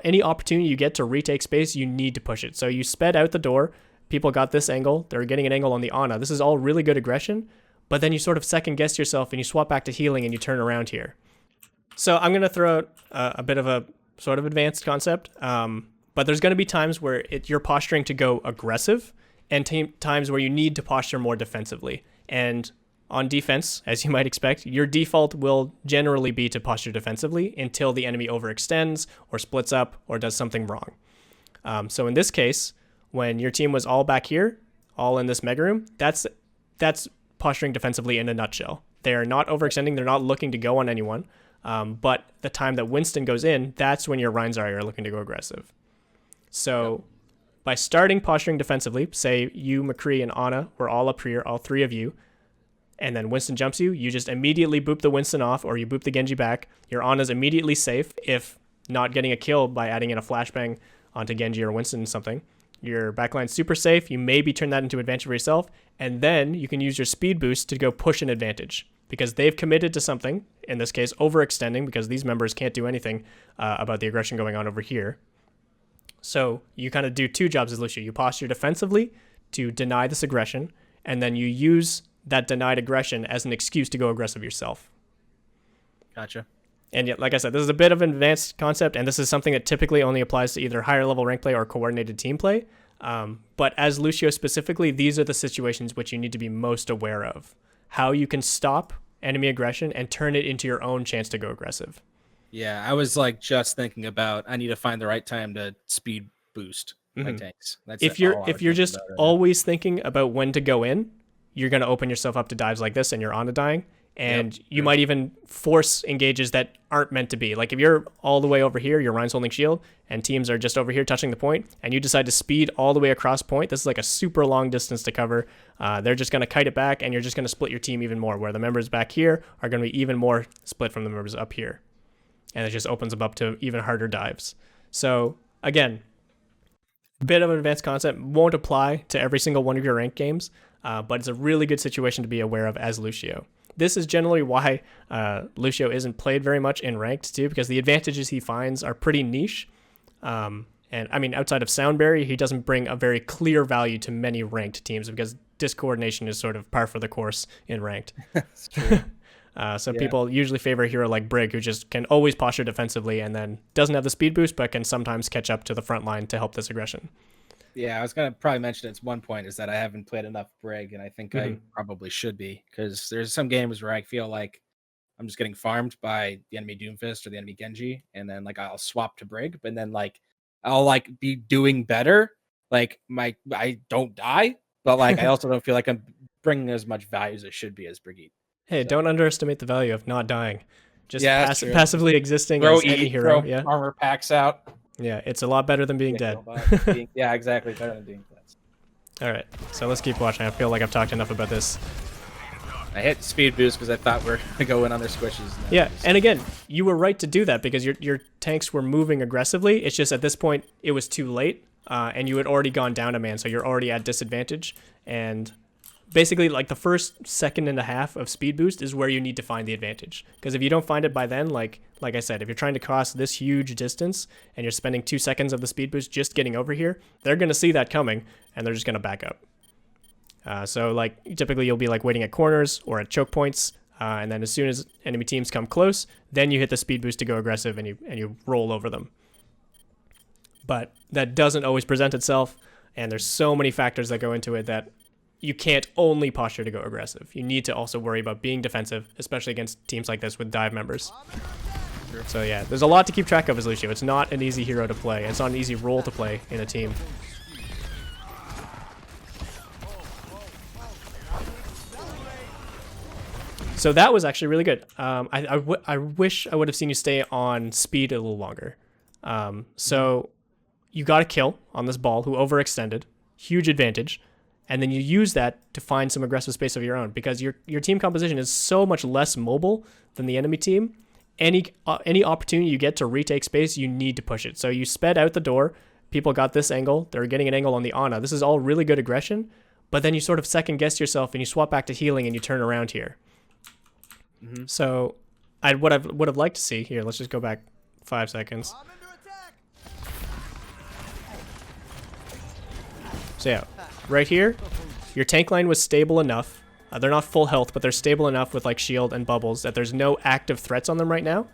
any opportunity you get to retake space, you need to push it. So you sped out the door. People got this angle. They're getting an angle on the Ana. This is all really good aggression, but then you sort of second guess yourself and you swap back to healing and you turn around here. So I'm going to throw out a bit of a sort of advanced concept, but there's going to be times where you're posturing to go aggressive and times where you need to posture more defensively. And on defense, as you might expect, your default will generally be to posture defensively until the enemy overextends or splits up or does something wrong. So in this case, when your team was all back here, all in this mega room, that's posturing defensively in a nutshell. They're not overextending. They're not looking to go on anyone. But the time that Winston goes in, that's when your Reinzari are looking to go aggressive. So by starting posturing defensively, say you, McCree, and Ana were all up here, all three of you, and then Winston jumps you, you just immediately boop the Winston off or you boop the Genji back. Your Ana's immediately safe if not getting a kill by adding in a flashbang onto Genji or Winston or something. Your backline's super safe. You maybe turn that into advantage for yourself, and then you can use your speed boost to go push an advantage because they've committed to something, in this case overextending because these members can't do anything about the aggression going on over here. So you kind of do two jobs as Lucio. You posture defensively to deny this aggression, and then you use that denied aggression as an excuse to go aggressive yourself. Gotcha. And yet, like I said, this is a bit of an advanced concept, and this is something that typically only applies to either higher level rank play or coordinated team play. But as Lucio specifically, these are the situations which you need to be most aware of. How you can stop enemy aggression and turn it into your own chance to go aggressive. Yeah, I was like just thinking about I need to find the right time to speed boost my tanks. That's if you're just always thinking about when to go in, you're going to open yourself up to dives like this and you're on to dying. And you might even force engages that aren't meant to be. Like if you're all the way over here, your Ryan's holding shield, and teams are just over here touching the point, and you decide to speed all the way across point, this is like a super long distance to cover. They're just going to kite it back, and you're just going to split your team even more, where the members back here are going to be even more split from the members up here. And it just opens them up to even harder dives. So again, bit of an advanced concept, won't apply to every single one of your ranked games, but it's a really good situation to be aware of as Lucio. This is generally why Lucio isn't played very much in ranked too, because the advantages he finds are pretty niche. And I mean, outside of Soundberry, he doesn't bring a very clear value to many ranked teams because discoordination is sort of par for the course in ranked. That's true. People usually favor a hero like Brig, who just can always posture defensively and then doesn't have the speed boost, but can sometimes catch up to the front line to help this aggression. Yeah, I was going to probably mention at one point is that I haven't played enough Brig, and I think I probably should be, because there's some games where I feel like I'm just getting farmed by the enemy Doomfist or the enemy Genji, and then like I'll swap to Brig, but then like I'll like be doing better. Like I don't die, but like I also don't feel like I'm bringing as much value as I should be as Brigitte. Hey, So. Don't underestimate the value of not dying. Just Yeah, passively existing as any hero. Yeah, armor packs out. Yeah, it's a lot better than being dead. Yeah, exactly. Better than being dead. All right, so let's keep watching. I feel like I've talked enough about this. I hit speed boost because I thought we're going to go in on their squishes. Yeah, and again, you were right to do that because your tanks were moving aggressively. It's just at this point, it was too late, and you had already gone down a man, so you're already at disadvantage. And basically, like the first second and a half of speed boost is where you need to find the advantage. Because if you don't find it by then, like I said, if you're trying to cross this huge distance and you're spending 2 seconds of the speed boost just getting over here, they're going to see that coming and they're just going to back up. So like typically you'll be like waiting at corners or at choke points, and then as soon as enemy teams come close, then you hit the speed boost to go aggressive and you roll over them. But that doesn't always present itself, and there's so many factors that go into it that you can't only posture to go aggressive. You need to also worry about being defensive, especially against teams like this with dive members. So yeah, there's a lot to keep track of as Lucio. It's not an easy hero to play. It's not an easy role to play in a team. So that was actually really good. I wish I would have seen you stay on speed a little longer. So you got a kill on this ball who overextended. Huge advantage. And then you use that to find some aggressive space of your own because your team composition is so much less mobile than the enemy team. Any opportunity you get to retake space, you need to push it. So you sped out the door. People got this angle. They're getting an angle on the Ana. This is all really good aggression, but then you sort of second guess yourself and you swap back to healing and you turn around here. So what I would have liked to see here, let's just go back 5 seconds. So yeah, right here, your tank line was stable enough. They're not full health, but they're stable enough with like shield and bubbles that there's no active threats on them right now.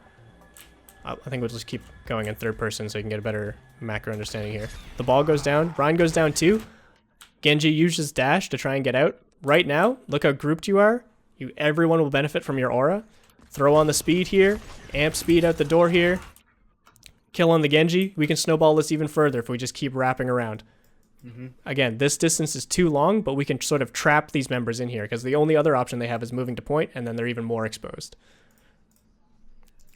I think we'll just keep going in third person so you can get a better macro understanding here. The ball goes down. Ryan goes down too. Genji uses dash to try and get out. Right now, look how grouped you are. Everyone will benefit from your aura. Throw on the speed here. Amp speed out the door here. Kill on the Genji. We can snowball this even further if we just keep wrapping around. Again, this distance is too long, but we can sort of trap these members in here because the only other option they have is moving to point, and then they're even more exposed.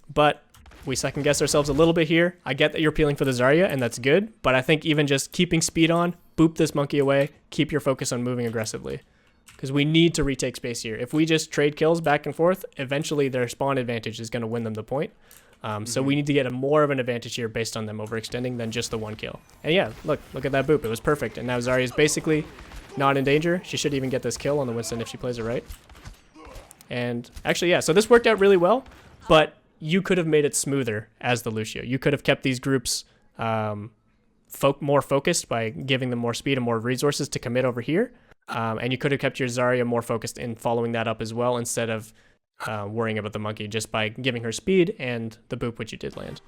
But we second guess ourselves a little bit here. I get that you're peeling for the Zarya, and that's good, but I think even just keeping speed on, boop this monkey away, keep your focus on moving aggressively. Because we need to retake space here. If we just trade kills back and forth, eventually their spawn advantage is going to win them the point. So we need to get more of an advantage here based on them overextending than just the one kill. And yeah, look at that boop. It was perfect. And now Zarya's basically not in danger. She should even get this kill on the Winston if she plays it right. And actually, yeah, so this worked out really well, but you could have made it smoother as the Lucio. You could have kept these groups more focused by giving them more speed and more resources to commit over here. And you could have kept your Zarya more focused in following that up as well instead of worrying about the monkey just by giving her speed and the boop, which you did land.